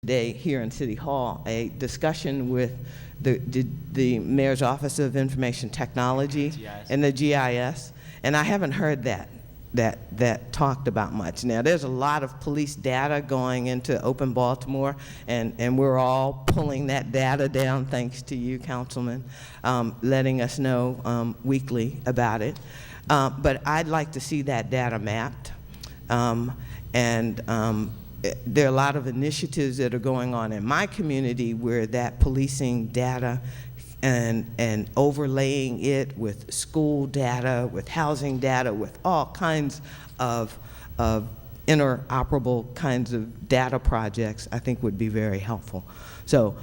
day here in City Hall a discussion with the Mayor's Office of Information Technology and the GIS, and I haven't heard that talked about much. Now, there's a lot of police data going into Open Baltimore, and we're all pulling that data down, thanks to you, Councilman, letting us know weekly about it. But I'd like to see that data mapped. There are a lot of initiatives that are going on in my community where that policing data and overlaying it with school data, with housing data, with all kinds of interoperable kinds of data projects, I think would be very helpful. So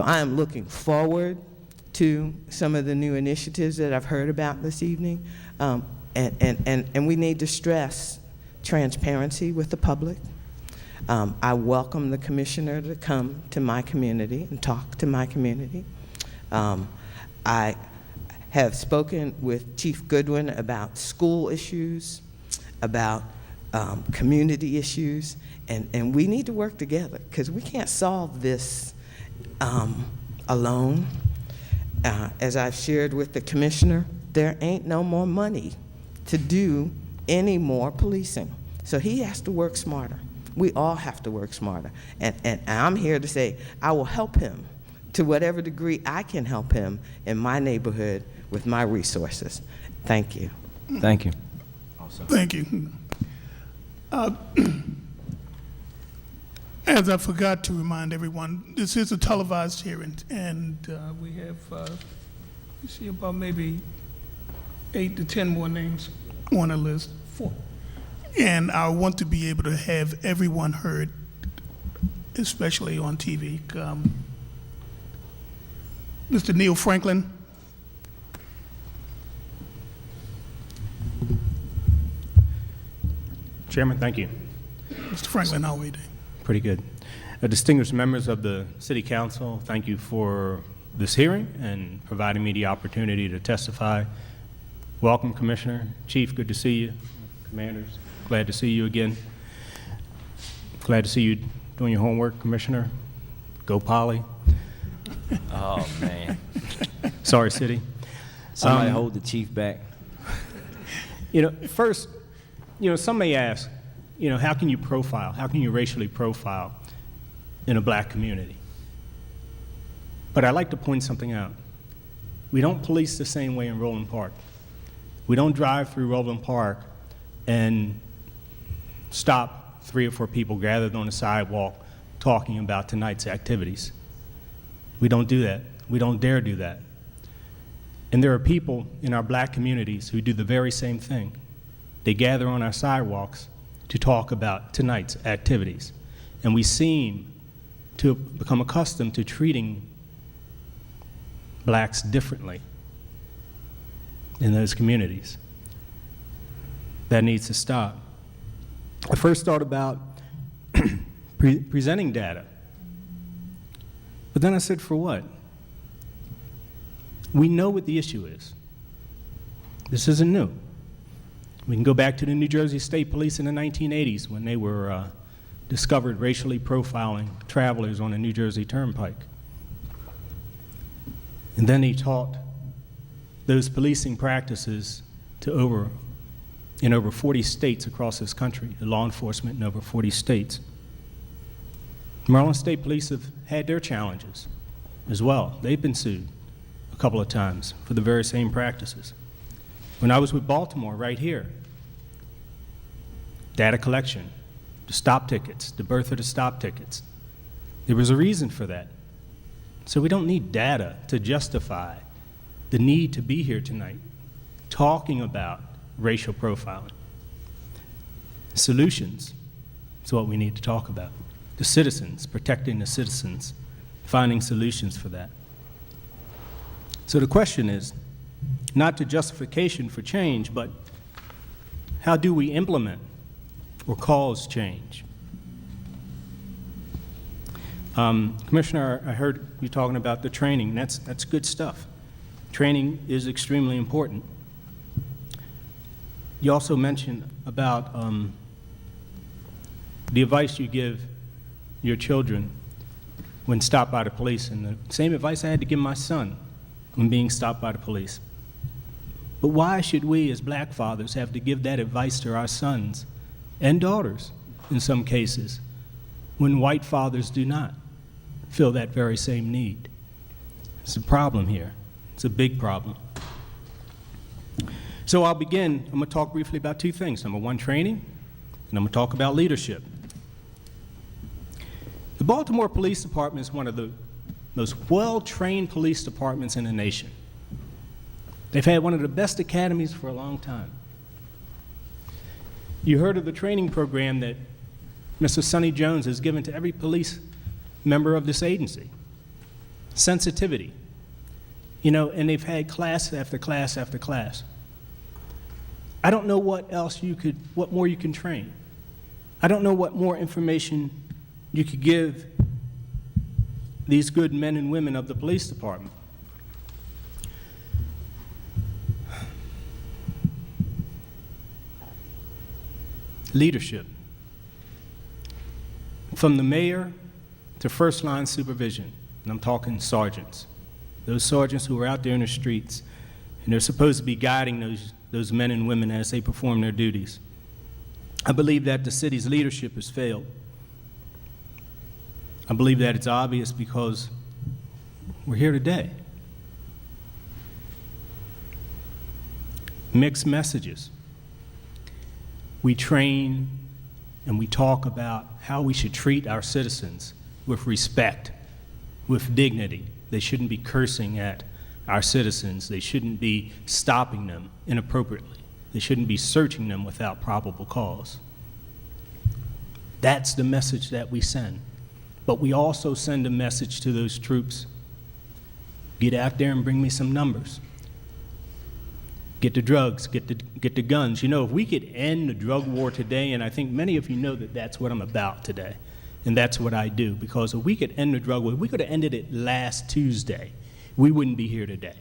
I am looking forward to some of the new initiatives that I've heard about this evening. And we need to stress transparency with the public. I welcome the commissioner to come to my community and talk to my community. I have spoken with Chief Goodwin about school issues, about community issues, and we need to work together because we can't solve this alone. As I've shared with the commissioner, there ain't no more money to do any more policing. So he has to work smarter. We all have to work smarter. And I'm here to say I will help him to whatever degree I can help him in my neighborhood with my resources. Thank you. Thank you. Awesome. Thank you. As I forgot to remind everyone, this is a televised hearing, and we have, you see about maybe 8 to 10 more names on the list. 4. And I want to be able to have everyone heard, especially on TV. Mr. Neil Franklin. Chairman, thank you. Mr. Franklin, how are we doing? Pretty good. Distinguished members of the City Council, thank you for this hearing and providing me the opportunity to testify. Welcome, Commissioner. Chief, good to see you. Commanders, glad to see you again. Glad to see you doing your homework, Commissioner. Go Polly. Oh, man. Sorry, City. Somebody hold the chief back. First, some may ask, how can you profile, how can you racially profile in a black community? But I'd like to point something out. We don't police the same way in Roland Park. We don't drive through Roland Park and stop 3 or 4 people gathered on the sidewalk talking about tonight's activities. We don't do that. We don't dare do that. And there are people in our black communities who do the very same thing. They gather on our sidewalks to talk about tonight's activities. And we seem to become accustomed to treating blacks differently in those communities. That needs to stop. I first thought about presenting data, but then I said, for what? We know what the issue is. This isn't new. We can go back to the New Jersey State Police in the 1980s when they were discovered racially profiling travelers on the New Jersey Turnpike. And then he taught those policing practices to in over 40 states across this country, the law enforcement in over 40 states. Maryland State Police have had their challenges as well. They've been sued a couple of times for the very same practices. When I was with Baltimore, right here, data collection, the stop tickets, the birth of the stop tickets, there was a reason for that. So we don't need data to justify the need to be here tonight talking about racial profiling. Solutions is what we need to talk about. The citizens, protecting the citizens, finding solutions for that. So the question is, not the justification for change, but how do we implement or cause change? Commissioner, I heard you talking about the training. That's good stuff. Training is extremely important. You also mentioned about the advice you give your children when stopped by the police, and the same advice I had to give my son when being stopped by the police. But why should we as black fathers have to give that advice to our sons and daughters in some cases when white fathers do not feel that very same need? It's a problem here. It's a big problem. So I'll begin. I'm going to talk briefly about two things. Number one, training, and I'm going to talk about leadership. The Baltimore Police Department is one of the most well-trained police departments in the nation. They've had one of the best academies for a long time. You heard of the training program that Mr. Sonny Jones has given to every police member of this agency. Sensitivity. You know, and they've had class after class after class. I don't know what more you can train. I don't know what more information you could give these good men and women of the police department. Leadership. From the mayor to first line supervision, and I'm talking sergeants. Those sergeants who are out there in the streets, and they're supposed to be guiding those men and women as they perform their duties. I believe that the city's leadership has failed. I believe that it's obvious because we're here today. Mixed messages. We train and we talk about how we should treat our citizens with respect, with dignity. They shouldn't be cursing at our citizens. They shouldn't be stopping them inappropriately. They shouldn't be searching them without probable cause. That's the message that we send. But we also send a message to those troops. Get out there and bring me some numbers. Get the drugs, get the guns. You know, if we could end the drug war today, and I think many of you know that that's what I'm about today, and that's what I do, because if we could end the drug war, we could have ended it last Tuesday. We wouldn't be here today.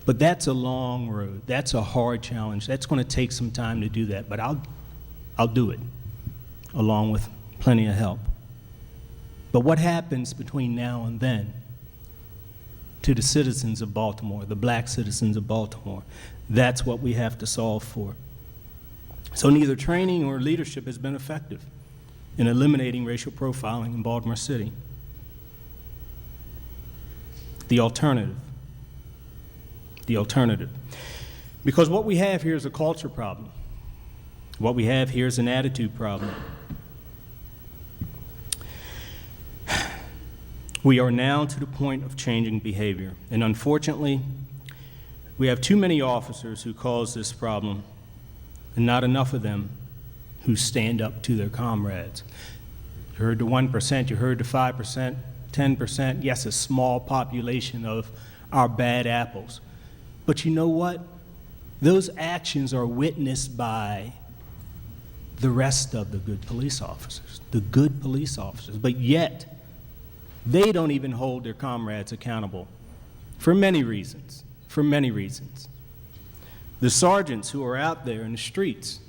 But that's a long road. That's a hard challenge. That's going to take some time to do that, but I'll do it, along with plenty of help. But what happens between now and then to the citizens of Baltimore, the black citizens of Baltimore? That's what we have to solve for. So neither training or leadership has been effective in eliminating racial profiling in Baltimore City. The alternative. Because what we have here is a culture problem. What we have here is an attitude problem. We are now to the point of changing behavior, and unfortunately, we have too many officers who cause this problem, and not enough of them who stand up to their comrades. You heard the 1%, you heard the 5%, 10%, yes, a small population of our bad apples. But you know what? Those actions are witnessed by the rest of the good police officers, but yet, they don't even hold their comrades accountable for many reasons. The sergeants who are out there in the streets,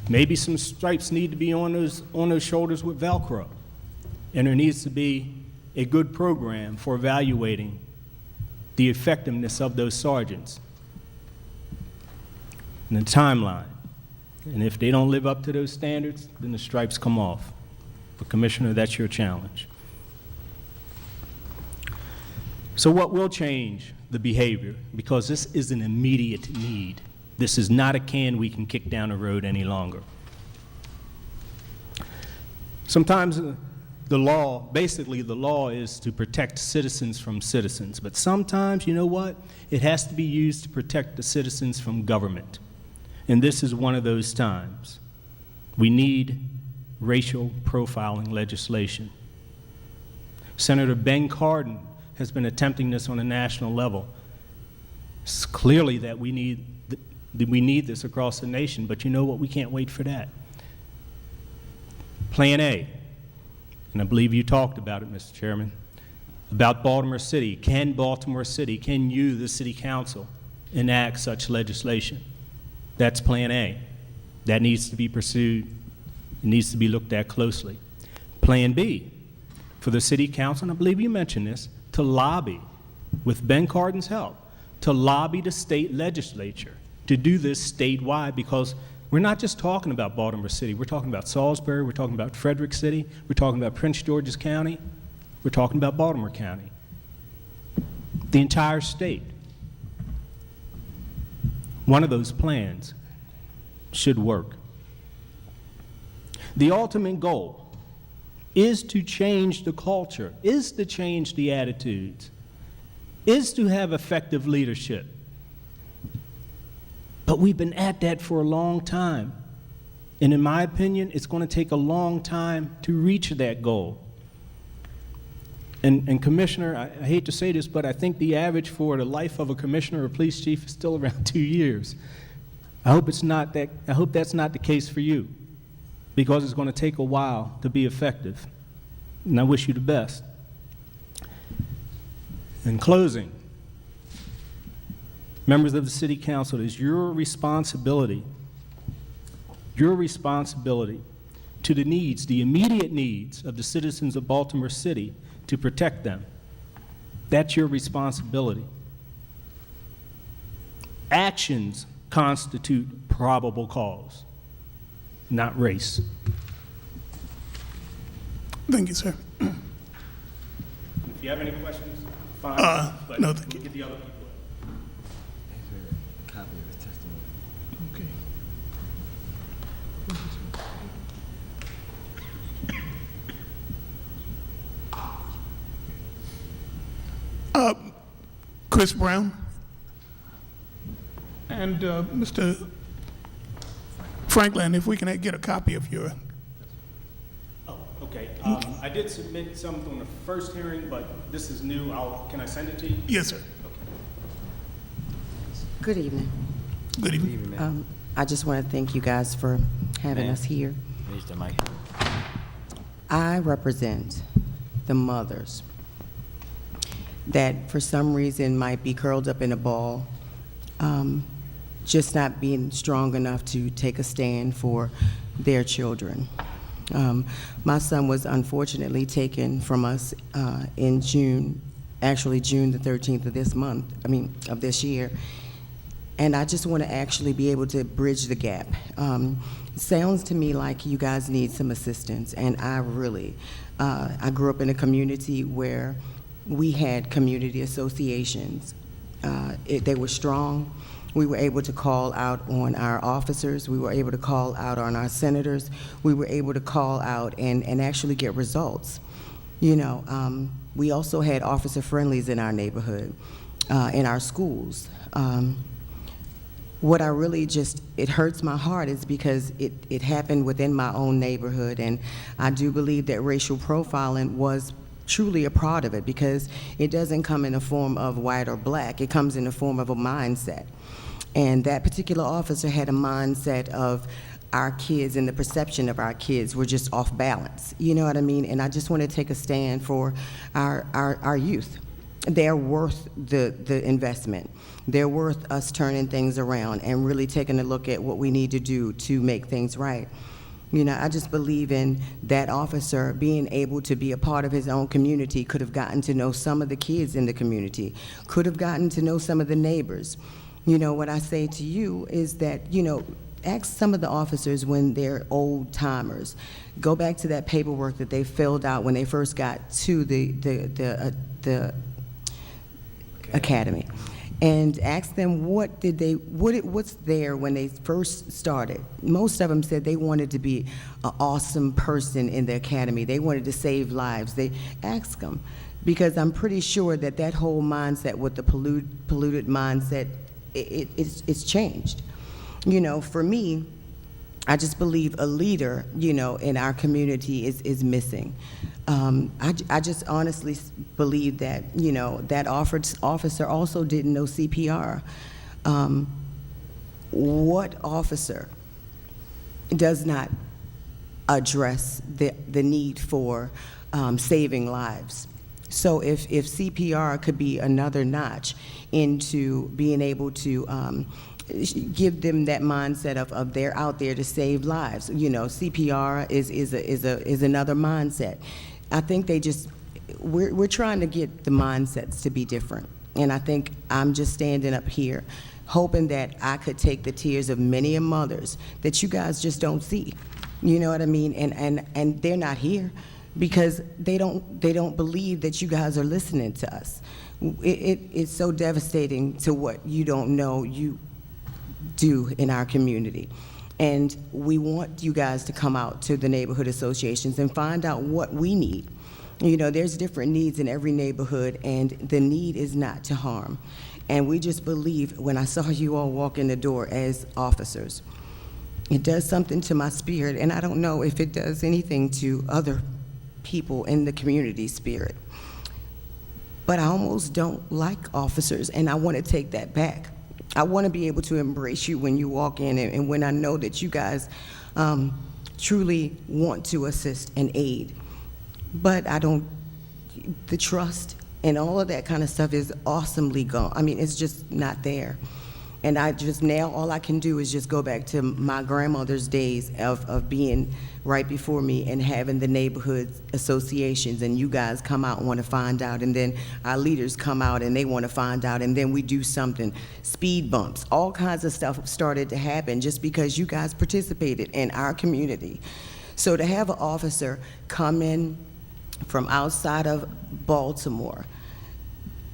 maybe some stripes need to be on those shoulders with Velcro, and there needs to be a good program for evaluating the effectiveness of those sergeants and the timeline. And if they don't live up to those standards, then the stripes come off. But Commissioner, that's your challenge. So what will change the behavior? Because this is an immediate need. This is not a can we can kick down the road any longer. Sometimes the law is to protect citizens from citizens, but sometimes, you know what? It has to be used to protect the citizens from government. And this is one of those times. We need racial profiling legislation. Senator Ben Cardin has been attempting this on a national level. It's clearly that we need this across the nation, but you know what? We can't wait for that. Plan A, and I believe you talked about it, Mr. Chairman, about Baltimore City. Can you, the City Council, enact such legislation? That's Plan A. That needs to be pursued. It needs to be looked at closely. Plan B, for the city council, and I believe you mentioned this, to lobby, with Ben Cardin's help, to lobby the state legislature to do this statewide, because we're not just talking about Baltimore City. We're talking about Salisbury. We're talking about Frederick City. We're talking about Prince George's County. We're talking about Baltimore County. The entire state. One of those plans should work. The ultimate goal is to change the culture, is to change the attitudes, is to have effective leadership. But we've been at that for a long time. And in my opinion, it's going to take a long time to reach that goal. And Commissioner, I hate to say this, but I think the average for the life of a commissioner or police chief is still around 2 years. I hope that's not the case for you, because it's going to take a while to be effective. And I wish you the best. In closing, members of the City Council, it is your responsibility to the needs, the immediate needs of the citizens of Baltimore City, to protect them. That's your responsibility. Actions constitute probable cause, not race. Thank you, sir. If you have any questions, fine. But no, thank you. Get the other people. Copy of his testimony. Okay. Chris Brown and Mr. Franklin, if we can get a copy of your. Oh, okay. I did submit something on the first hearing, but this is new. Can I send it to you? Yes, sir. Good evening. Good evening. I just want to thank you guys for having us here. Raise the mic. I represent the mothers that for some reason might be curled up in a ball, just not being strong enough to take a stand for their children. My son was unfortunately taken from us in June, actually June the 13th of this year. And I just want to actually be able to bridge the gap. It sounds to me like you guys need some assistance, and I grew up in a community where we had community associations. They were strong. We were able to call out on our officers. We were able to call out on our senators. We were able to call out and actually get results. You know, we also had officer friendlies in our neighborhood, in our schools. What I really it hurts my heart is because it happened within my own neighborhood, and I do believe that racial profiling was truly a part of it, because it doesn't come in the form of white or black. It comes in the form of a mindset. And that particular officer had a mindset of our kids, and the perception of our kids were just off balance. You know what I mean? And I just want to take a stand for our youth. They're worth the investment. They're worth us turning things around and really taking a look at what we need to do to make things right. You know, I just believe in that officer being able to be a part of his own community, could have gotten to know some of the kids in the community, could have gotten to know some of the neighbors. You know, what I say to you is that, you know, ask some of the officers when they're old timers. Go back to that paperwork that they filled out when they first got to the academy, and ask them what's there when they first started. Most of them said they wanted to be an awesome person in the academy. They wanted to save lives. They ask them, because I'm pretty sure that whole mindset with the polluted mindset, it's changed. You know, for me, I just believe a leader, you know, in our community is missing. I just honestly believe that, you know, that officer also didn't know CPR. What officer does not address the need for saving lives? So if CPR could be another notch into being able to give them that mindset of they're out there to save lives. You know, CPR is another mindset. I think we're trying to get the mindsets to be different. And I think I'm just standing up here hoping that I could take the tears of many mothers that you guys just don't see. You know what I mean? And they're not here because they don't believe that you guys are listening to us. It's so devastating to what you don't know you do in our community. And we want you guys to come out to the neighborhood associations and find out what we need. You know, there's different needs in every neighborhood, and the need is not to harm. And we just believe, when I saw you all walk in the door as officers, it does something to my spirit, and I don't know if it does anything to other people in the community spirit. But I almost don't like officers, and I want to take that back. I want to be able to embrace you when you walk in, and when I know that you guys truly want to assist and aid. But the trust and all of that kind of stuff is awesomely gone. I mean, it's just not there. And now all I can do is just go back to my grandmother's days of being right before me and having the neighborhood associations, and you guys come out and want to find out, and then our leaders come out and they want to find out, and then we do something. Speed bumps, all kinds of stuff started to happen just because you guys participated in our community. So to have an officer come in from outside of Baltimore,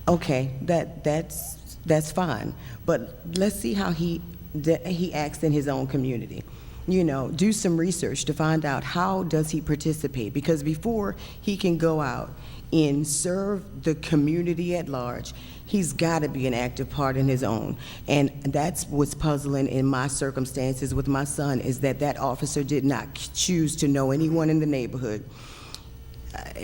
okay, that's fine. But let's see how he acts in his own community. You know, do some research to find out how does he participate, because before he can go out and serve the community at large, he's got to be an active part in his own. And that's what's puzzling in my circumstances with my son, is that officer did not choose to know anyone in the neighborhood.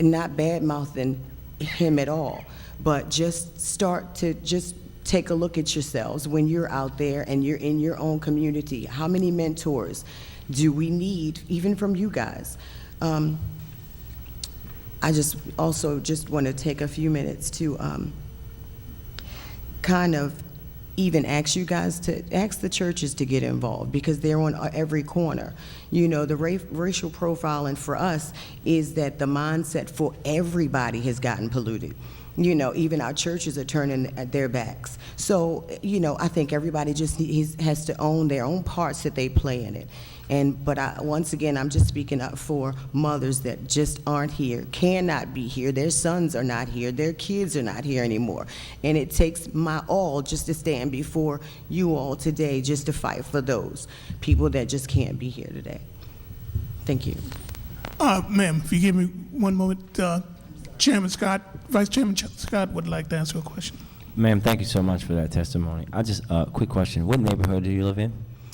Not bad-mouthing him at all, but just start to just take a look at yourselves when you're out there and you're in your own community. How many mentors do we need, even from you guys? I just also want to take a few minutes to kind of even ask you guys to ask the churches to get involved, because they're on every corner. You know, the racial profiling for us is that the mindset for everybody has gotten polluted. You know, even our churches are turning at their backs. So, you know, I think everybody just has to own their own parts that they play in it. But once again, I'm just speaking up for mothers that just aren't here, cannot be here. Their sons are not here. Their kids are not here anymore. And it takes my all just to stand before you all today just to fight for those people that just can't be here today. Thank you. Ma'am, if you give me one moment, Vice Chairman Scott would like to answer a question. Ma'am, thank you so much for that testimony. Quick question. What neighborhood do you live in?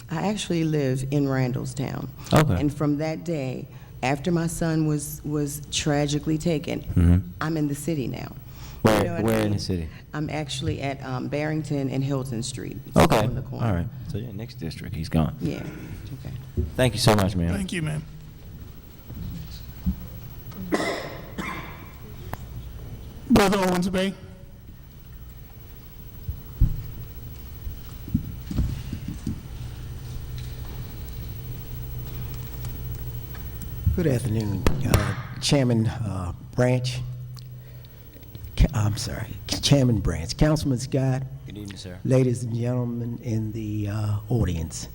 I actually live in Randallstown. Okay. And from that day, after my son was tragically taken, I'm in the city now. Where, You know what I where in mean? the city? I'm actually at Barrington and Hilton Street. It's Okay. on the corner. All right. So yeah, next district, he's gone. Yeah, okay. Thank you so much, ma'am. Thank you, ma'am. Brother Owens Bay. Good afternoon, Chairman Branch. Chairman Branch, Councilman Scott, Good evening, sir. ladies and gentlemen in the audience.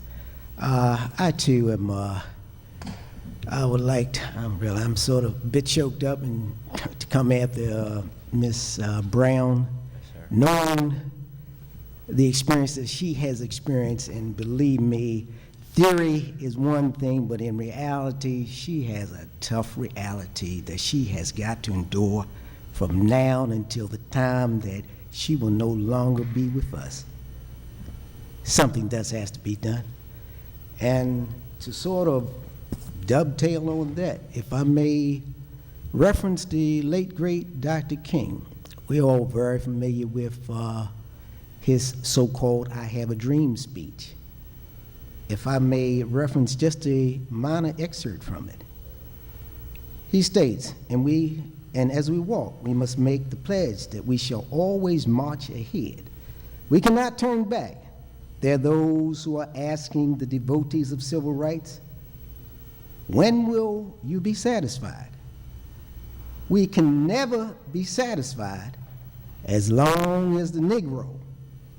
I too am. I'm sort of a bit choked up and to come after Miss Brown, sir. knowing the experiences she has experienced, and believe me, theory is one thing, but in reality, she has a tough reality that she has got to endure from now until the time that she will no longer be with us. Something does have to be done. And to sort of dovetail on that, if I may reference the late, great Dr. King, we're all very familiar with his so-called I Have a Dream speech. If I may reference just a minor excerpt from it. He states, and as we walk, we must make the pledge that we shall always march ahead. We cannot turn back. There are those who are asking the devotees of civil rights, when will you be satisfied? We can never be satisfied as long as the Negro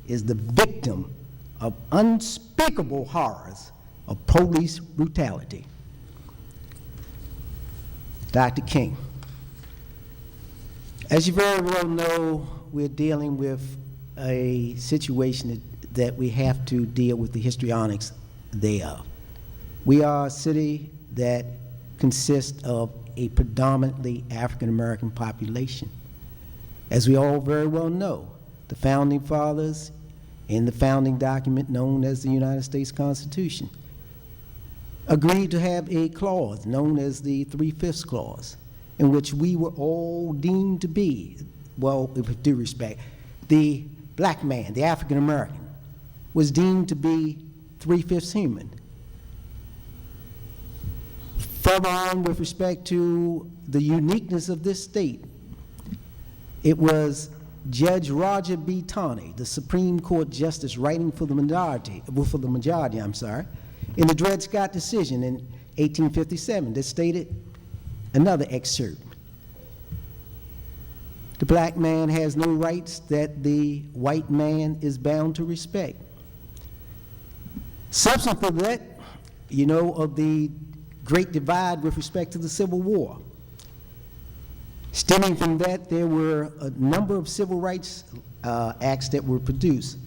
is the victim of unspeakable horrors of police brutality. Dr. King, as you very well know, we're dealing with a situation that we have to deal with the histrionics thereof. We are a city that consists of a predominantly African-American population. As we all very well know, the Founding Fathers, in the founding document known as the United States Constitution, agreed to have a clause known as the 3/5 clause, in which we were all deemed to be, well, with due respect, the black man, the African American, was deemed to be 3/5 human. Further on, with respect to the uniqueness of this state, it was Judge Roger B. Taney, the Supreme Court Justice writing for the majority, in the Dred Scott decision in 1857 that stated another excerpt. The black man has no rights that the white man is bound to respect. Subsequent to that, you know of the great divide with respect to the Civil War. Stemming from that, there were a number of civil rights acts that were produced.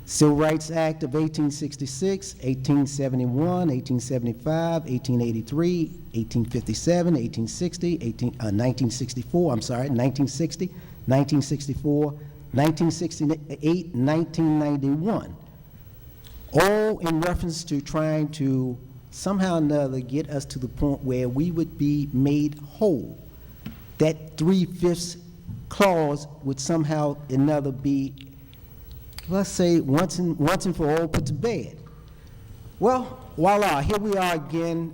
Civil Rights Act of 1866, 1871, 1875, 1883, 1857, 1860, 1964, 1960, 1964, 1968, 1991, all in reference to trying to somehow or another get us to the point where we would be made whole. That 3/5 clause would somehow or another be, let's say, once and for all put to bed. Well, voila, here we are again,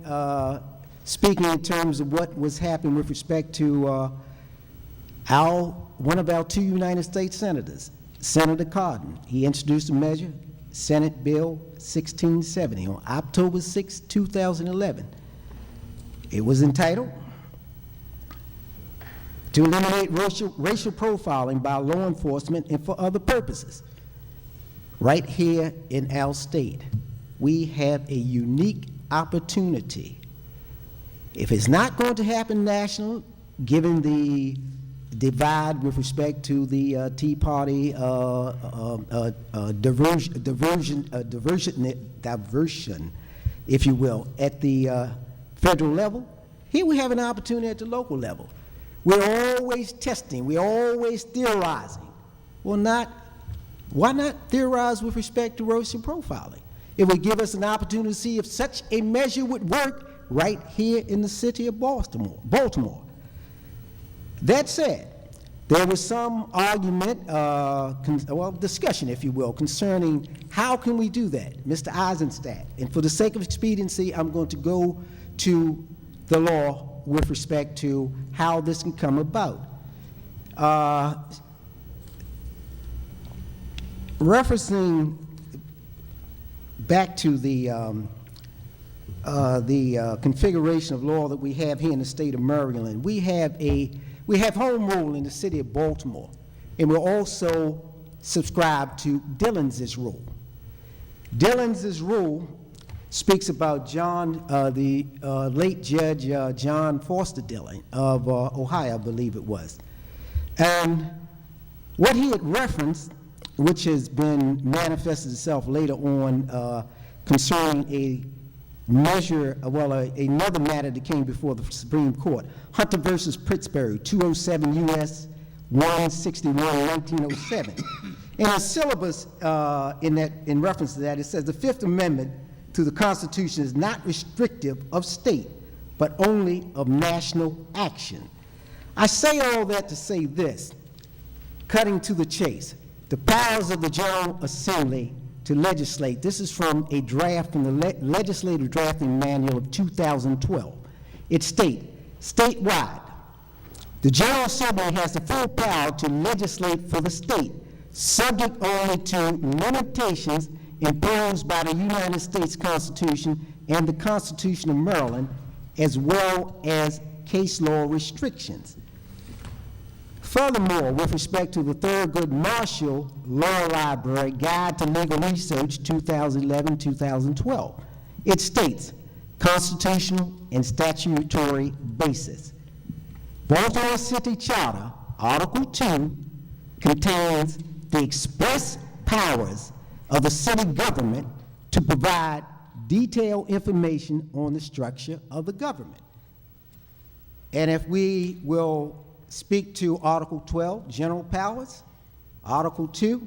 speaking in terms of what was happening with respect to one of our two United States senators, Senator Cardin. He introduced a measure, Senate Bill 1670, on October 6, 2011. It was entitled, "To eliminate racial profiling by law enforcement and for other purposes." Right here in our state, we have a unique opportunity. If it's not going to happen national, given the divide with respect to the Tea Party diversion, if you will, at the federal level, here we have an opportunity at the local level. We're always testing, we're always theorizing. Well, why not theorize with respect to racial profiling? It would give us an opportunity to see if such a measure would work right here in the city of Baltimore. That said, there was some argument, discussion, if you will, concerning how can we do that, Mr. Eisenstadt. And for the sake of expediency, I'm going to go to the law with respect to how this can come about. Referencing back to the configuration of law that we have here in the state of Maryland, we have home rule in the city of Baltimore, and we also subscribe to Dillon's rule. Dillon's rule speaks about the late Judge John Foster Dillon of Ohio, I believe it was. And what he had referenced, which has been manifested itself later on concerning a measure, another matter that came before the Supreme Court, Hunter versus Pittsburgh, 207 U.S. 161, 1907. In a syllabus in reference to that, it says the Fifth Amendment to the Constitution is not restrictive of state, but only of national action. I say all that to say this, cutting to the chase. The powers of the General Assembly to legislate. This is from a draft from the Legislative Drafting Manual of 2012. It states, statewide, the General Assembly has the full power to legislate for the state, subject only to limitations imposed by the United States Constitution and the Constitution of Maryland, as well as case law restrictions. Furthermore, with respect to the Thurgood Marshall Law Library Guide to Legal Research 2011-2012, it states, constitutional and statutory basis. Baltimore City Charter, Article 2, contains the express powers of the city government to provide detailed information on the structure of the government. And if we will speak to Article 12, general powers, Article 2,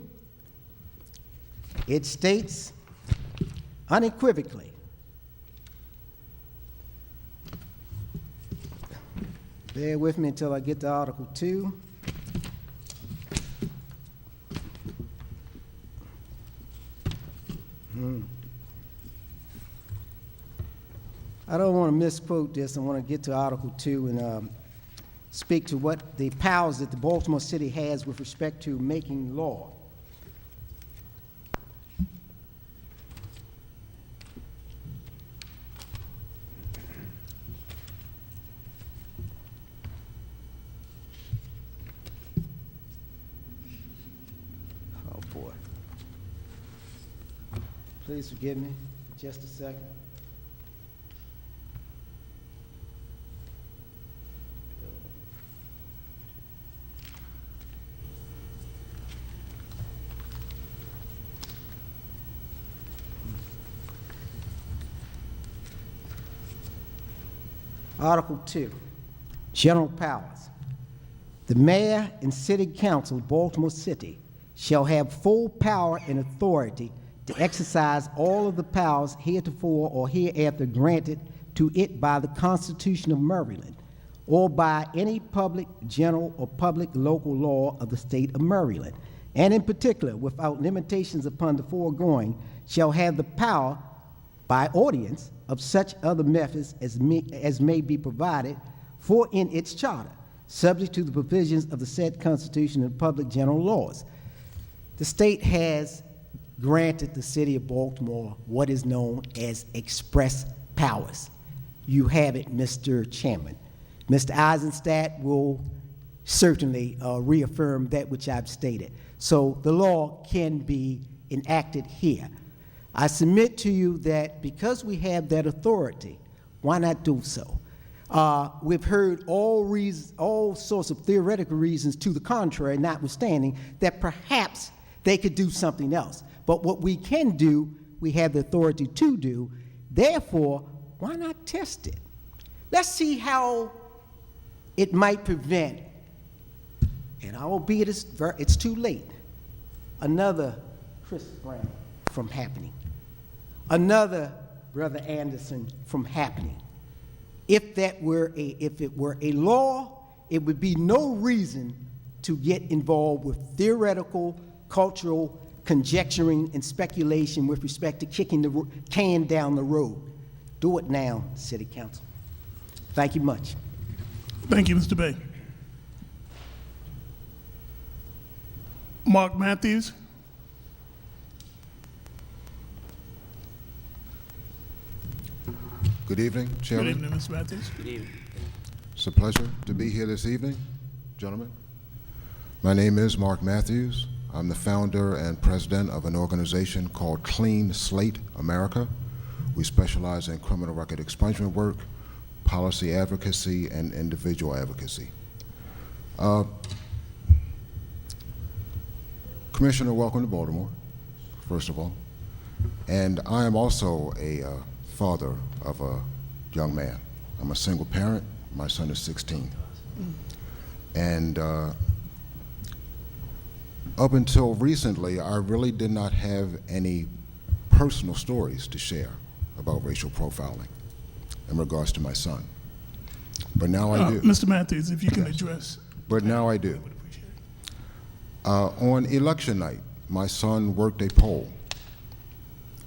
it states unequivocally, bear with me until I get to Article 2. I don't want to misquote this. I want to get to Article 2 and speak to what the powers that the Baltimore City has with respect to making law. Oh, boy. Please forgive me for just a second. Article 2, general powers. The mayor and city council of Baltimore City shall have full power and authority to exercise all of the powers heretofore or hereafter granted to it by the Constitution of Maryland or by any public, general, or public local law of the state of Maryland, and in particular, without limitations upon the foregoing, shall have the power by ordinance of such other methods as may be provided for in its charter, subject to the provisions of the said Constitution and public general laws. The state has granted the city of Baltimore what is known as express powers. You have it, Mr. Chairman. Mr. Eisenstadt will certainly reaffirm that which I've stated. So the law can be enacted here. I submit to you that because we have that authority, why not do so? We've heard all sorts of theoretical reasons to the contrary, notwithstanding that perhaps they could do something else. But what we can do, we have the authority to do. Therefore, why not test it? Let's see how it might prevent, and albeit it's too late, another Chris Brown from happening, another Brother Anderson from happening. If it were a law, it would be no reason to get involved with theoretical, cultural conjecturing and speculation with respect to kicking the can down the road. Do it now, City Council. Thank you much. Thank you, Mr. Bay. Mark Matthews. Good evening, Good Chairman. evening, Mr. Matthews. It's a pleasure to be here this evening, gentlemen. My name is Mark Matthews. I'm the founder and president of an organization called Clean Slate America. We specialize in criminal record expungement work, policy advocacy, and individual advocacy. Commissioner, welcome to Baltimore, first of all. And I am also a father of a young man. I'm a single parent. My son is 16. And up until recently, I really did not have any personal stories to share about racial profiling in regards to my son. But now I do. Mr. Matthews, if you can address. But now I do. would appreciate it. On election night, my son worked a poll,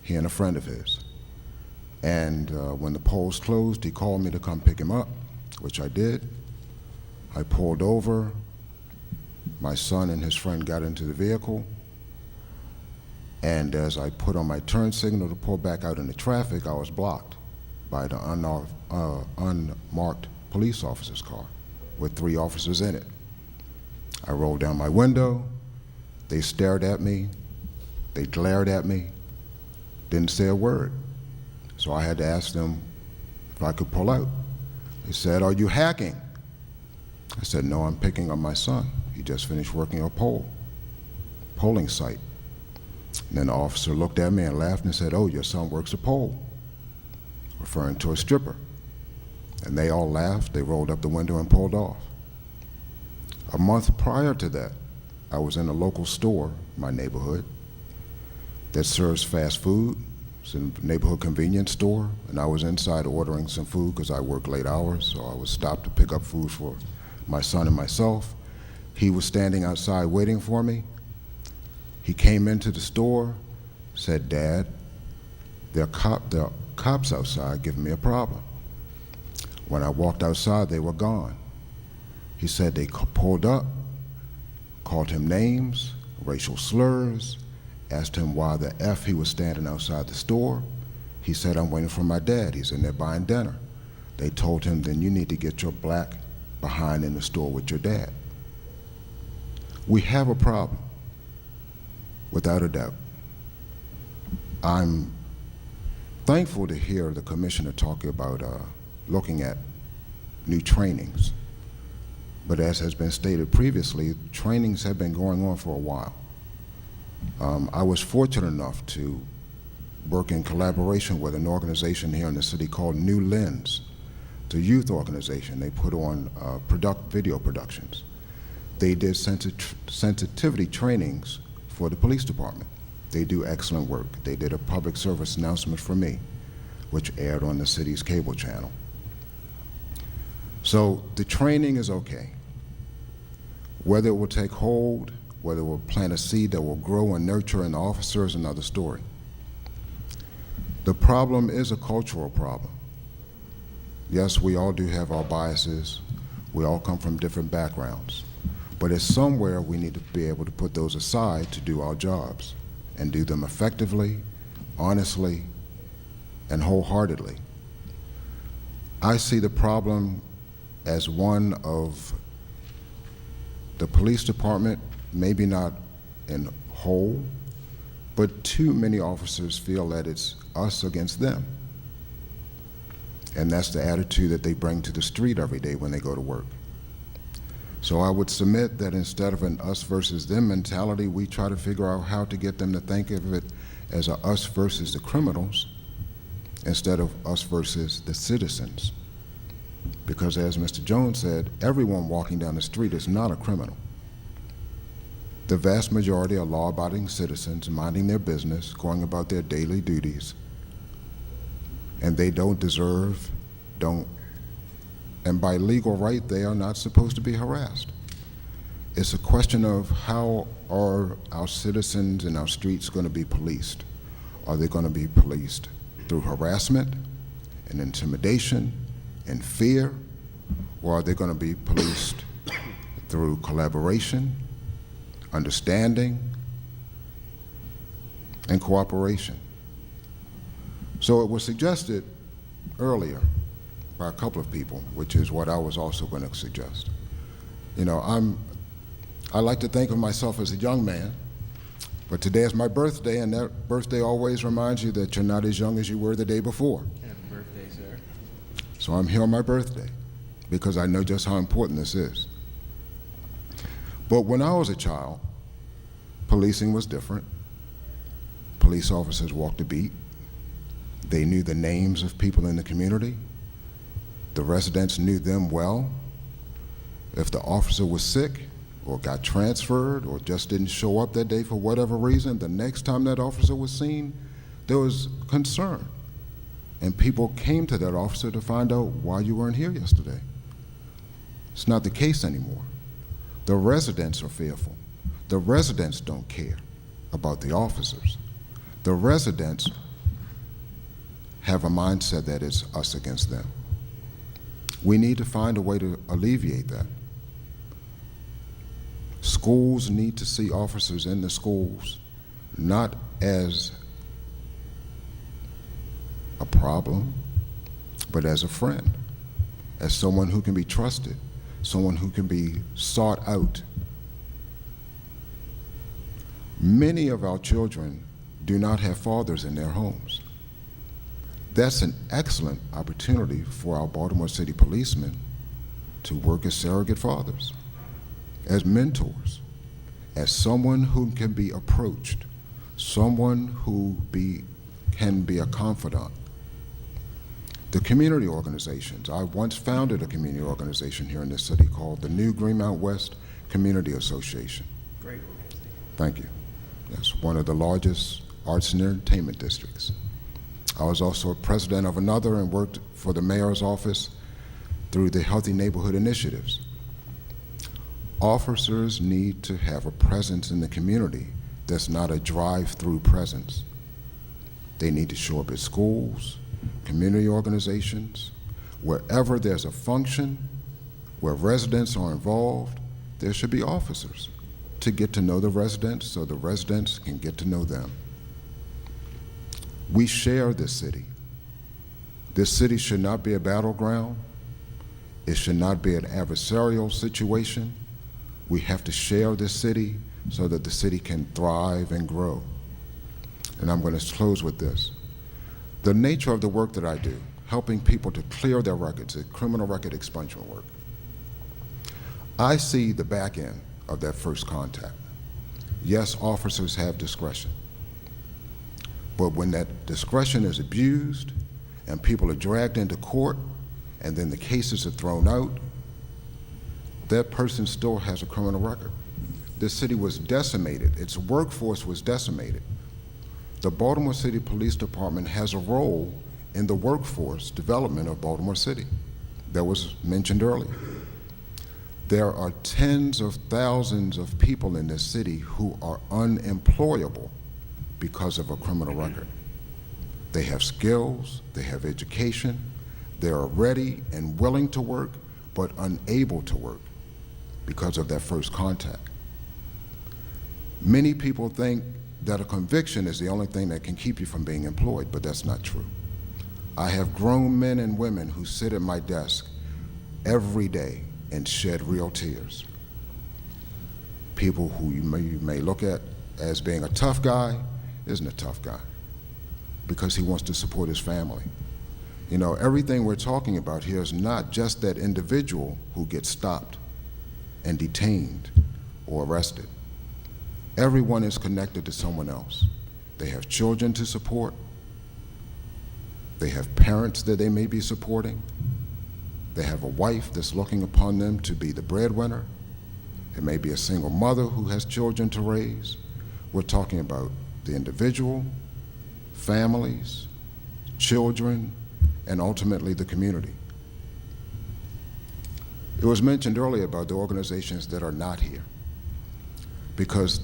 he and a friend of his. And when the polls closed, he called me to come pick him up, which I did. I pulled over. My son and his friend got into the vehicle. And as I put on my turn signal to pull back out into traffic, I was blocked by the unmarked police officer's car with 3 officers in it. I rolled down my window. They stared at me. They glared at me. Didn't say a word. So I had to ask them if I could pull out. They said, "Are you hacking?" I said, "No, I'm picking up my son. He just finished working a polling site." And then the officer looked at me and laughed and said, "Oh, your son works a poll," referring to a stripper. And they all laughed. They rolled up the window and pulled off. A month prior to that, I was in a local store in my neighborhood that serves fast food. It's a neighborhood convenience store, and I was inside ordering some food because I work late hours, so I was stopped to pick up food for my son and myself. He was standing outside waiting for me. He came into the store, said, "Dad, there are cops outside giving me a problem." When I walked outside, they were gone. He said they pulled up, called him names, racial slurs, asked him why the F he was standing outside the store. He said, "I'm waiting for my dad. He's in there buying dinner." They told him, "Then you need to get your black behind in the store with your dad." We have a problem, without a doubt. I'm thankful to hear the commissioner talking about looking at new trainings. But as has been stated previously, trainings have been going on for a while. I was fortunate enough to work in collaboration with an organization here in the city called New Lens. It's a youth organization. They put on video productions. They did sensitivity trainings for the police department. They do excellent work. They did a public service announcement for me, which aired on the city's cable channel. So the training is okay. Whether it will take hold, whether it will plant a seed that will grow and nurture in the officer is another story. The problem is a cultural problem. Yes, we all do have our biases. We all come from different backgrounds. But it's somewhere we need to be able to put those aside to do our jobs and do them effectively, honestly, and wholeheartedly. I see the problem as one of the police department, maybe not in whole, but too many officers feel that it's us against them. And that's the attitude that they bring to the street every day when they go to work. So I would submit that instead of an us versus them mentality, we try to figure out how to get them to think of it as a us versus the criminals instead of us versus the citizens. Because as Mr. Jones said, everyone walking down the street is not a criminal. The vast majority are law-abiding citizens minding their business, going about their daily duties, and they don't deserve, and by legal right, they are not supposed to be harassed. It's a question of how are our citizens in our streets going to be policed? Are they going to be policed through harassment and intimidation and fear, or are they going to be policed through collaboration, understanding, and cooperation? So it was suggested earlier by a couple of people, which is what I was also going to suggest. You know, I like to think of myself as a young man, but today is my birthday, and that birthday always reminds you that you're not as young as you were the day before. Happy birthday, sir. So I'm here on my birthday because I know just how important this is. But when I was a child, policing was different. Police officers walked the beat. They knew the names of people in the community. The residents knew them well. If the officer was sick or got transferred or just didn't show up that day for whatever reason, the next time that officer was seen, there was concern. And people came to that officer to find out why you weren't here yesterday. It's not the case anymore. The residents are fearful. The residents don't care about the officers. The residents have a mindset that it's us against them. We need to find a way to alleviate that. Schools need to see officers in the schools not as a problem, but as a friend, as someone who can be trusted, someone who can be sought out Many of our children do not have fathers in their homes. That's an excellent opportunity for our Baltimore City policemen to work as surrogate fathers, as mentors, as someone who can be approached, someone who can be a confidant. The community organizations. I once founded a community organization here in this city called the New Greenmount West Community Association. Great organization. Thank you. Yes, one of the largest arts and entertainment districts. I was also a president of another and worked for the mayor's office through the Healthy Neighborhood Initiatives. Officers need to have a presence in the community that's not a drive-through presence. They need to show up at schools, community organizations, wherever there's a function, where residents are involved, there should be officers to get to know the residents so the residents can get to know them. We share this city. This city should not be a battleground. It should not be an adversarial situation. We have to share this city so that the city can thrive and grow. And I'm going to close with this. The nature of the work that I do, helping people to clear their records, the criminal record expungement work, I see the back end of that first contact. Yes, officers have discretion. But when that discretion is abused and people are dragged into court and then the cases are thrown out, that person still has a criminal record. This city was decimated. Its workforce was decimated. The Baltimore City Police Department has a role in the workforce development of Baltimore City that was mentioned earlier. There are tens of thousands of people in this city who are unemployable because of a criminal record. They have skills, they have education, they are ready and willing to work, but unable to work because of that first contact. Many people think that a conviction is the only thing that can keep you from being employed, but that's not true. I have grown men and women who sit at my desk every day and shed real tears. People who you may look at as being a tough guy isn't a tough guy because he wants to support his family. You know, everything we're talking about here is not just that individual who gets stopped and detained or arrested. Everyone is connected to someone else. They have children to support. They have parents that they may be supporting. They have a wife that's looking upon them to be the breadwinner. It may be a single mother who has children to raise. We're talking about the individual, families, children, and ultimately the community. It was mentioned earlier about the organizations that are not here. Because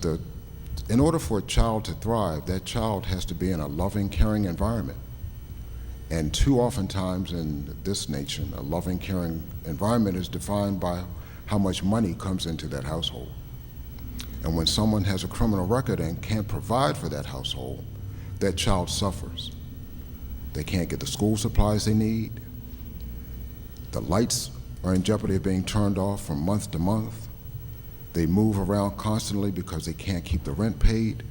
in order for a child to thrive, that child has to be in a loving, caring environment. And too oftentimes in this nation, a loving, caring environment is defined by how much money comes into that household. And when someone has a criminal record and can't provide for that household, that child suffers. They can't get the school supplies they need. The lights are in jeopardy of being turned off from month to month. They move around constantly because they can't keep the rent paid.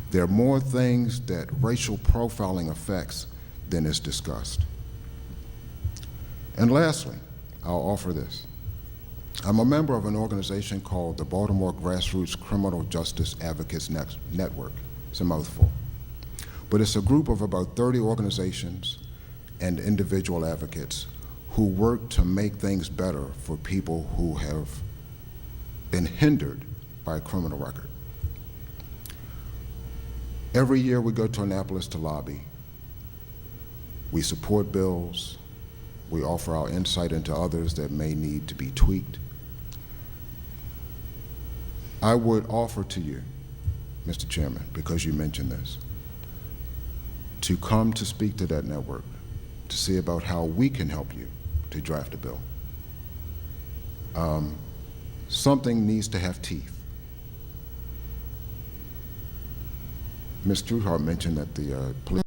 There are more things that racial profiling affects than is discussed. And lastly, I'll offer this. I'm a member of an organization called the Baltimore Grassroots Criminal Justice Advocates Network. It's a mouthful. But it's a group of about 30 organizations and individual advocates who work to make things better for people who have been hindered by a criminal record. Every year we go to Annapolis to lobby. We support bills. We offer our insight into others that may need to be tweaked. I would offer to you, Mr. Chairman, because you mentioned this, to come to speak to that network, to see about how we can help you to draft a bill. Something needs to have teeth. Ms. Trueheart mentioned that the police